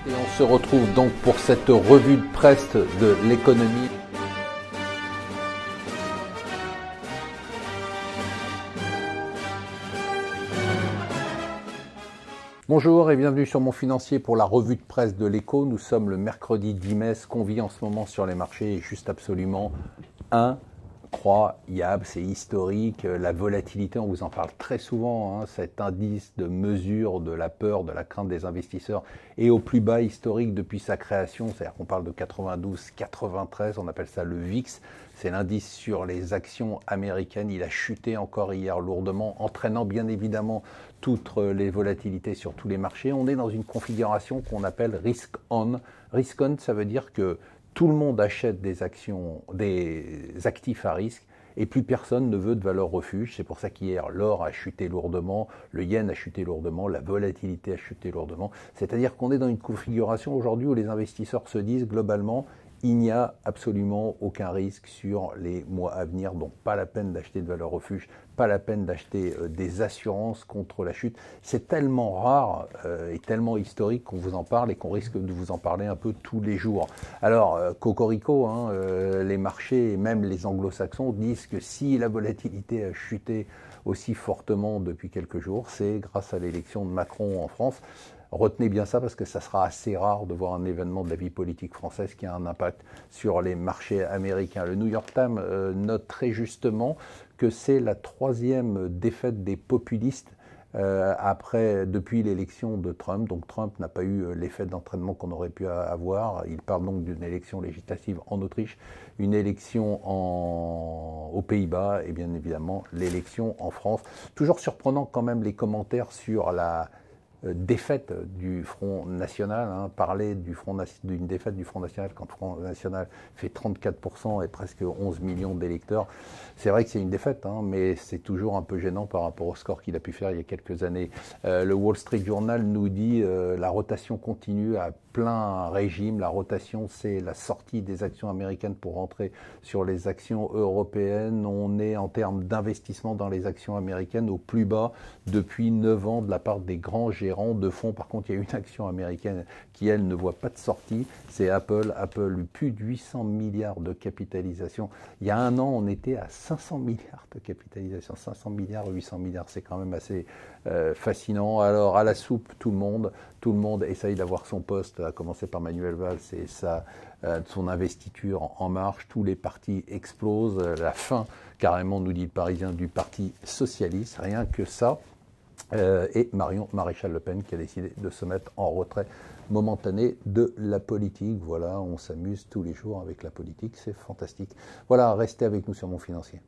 Et on se retrouve donc pour cette revue de presse de l'économie. Bonjour et bienvenue sur Mon Financier pour la revue de presse de l'écho. Nous sommes le mercredi 10 mai. Ce qu'on vit en ce moment sur les marchés est juste absolument incroyable, c'est historique. La volatilité, on vous en parle très souvent, cet indice de mesure de la peur, de la crainte des investisseurs est au plus bas historique depuis sa création, c'est-à-dire qu'on parle de 92, 93, on appelle ça le VIX, c'est l'indice sur les actions américaines. Il a chuté encore hier lourdement, entraînant bien évidemment toutes les volatilités sur tous les marchés. On est dans une configuration qu'on appelle risk on. Risk on, ça veut dire que tout le monde achète des actions, des actifs à risque et plus personne ne veut de valeur refuge. C'est pour ça qu'hier, l'or a chuté lourdement, le yen a chuté lourdement, la volatilité a chuté lourdement. C'est-à-dire qu'on est dans une configuration aujourd'hui où les investisseurs se disent globalement, il n'y a absolument aucun risque sur les mois à venir, donc pas la peine d'acheter de valeur refuge, pas la peine d'acheter des assurances contre la chute. C'est tellement rare et tellement historique qu'on vous en parle et qu'on risque de vous en parler un peu tous les jours. Alors, cocorico, les marchés et même les anglo-saxons disent que si la volatilité a chuté aussi fortement depuis quelques jours, c'est grâce à l'élection de Macron en France. Retenez bien ça parce que ça sera assez rare de voir un événement de la vie politique française qui a un impact sur les marchés américains. Le New York Times note très justement que c'est la troisième défaite des populistes depuis l'élection de Trump. Donc Trump n'a pas eu l'effet d'entraînement qu'on aurait pu avoir. Il parle donc d'une élection législative en Autriche, une élection aux Pays-Bas et bien évidemment l'élection en France. Toujours surprenant quand même les commentaires sur la défaite du Front National, parler d'une défaite du Front National quand le Front National fait 34% et presque 11 millions d'électeurs. C'est vrai que c'est une défaite, mais c'est toujours un peu gênant par rapport au score qu'il a pu faire il y a quelques années. Le Wall Street Journal nous dit la rotation continue à plein régime. La rotation, c'est la sortie des actions américaines pour rentrer sur les actions européennes. On est en termes d'investissement dans les actions américaines au plus bas depuis 9 ans de la part des grands gérants de fonds. Par contre, il y a une action américaine qui, elle, ne voit pas de sortie. C'est Apple. Apple, plus de 800 milliards de capitalisation. Il y a un an, on était à 500 milliards de capitalisation. 500 milliards, 800 milliards, c'est quand même assez fascinant. Alors, à la soupe, tout le monde essaye d'avoir son poste, à commencer par Manuel Valls et son investiture en marche. Tous les partis explosent. La fin, carrément, nous dit le Parisien, du Parti socialiste. Rien que ça. Et Marion Maréchal Le Pen qui a décidé de se mettre en retrait momentané de la politique. Voilà, on s'amuse tous les jours avec la politique, c'est fantastique. Voilà, restez avec nous sur Mon Financier.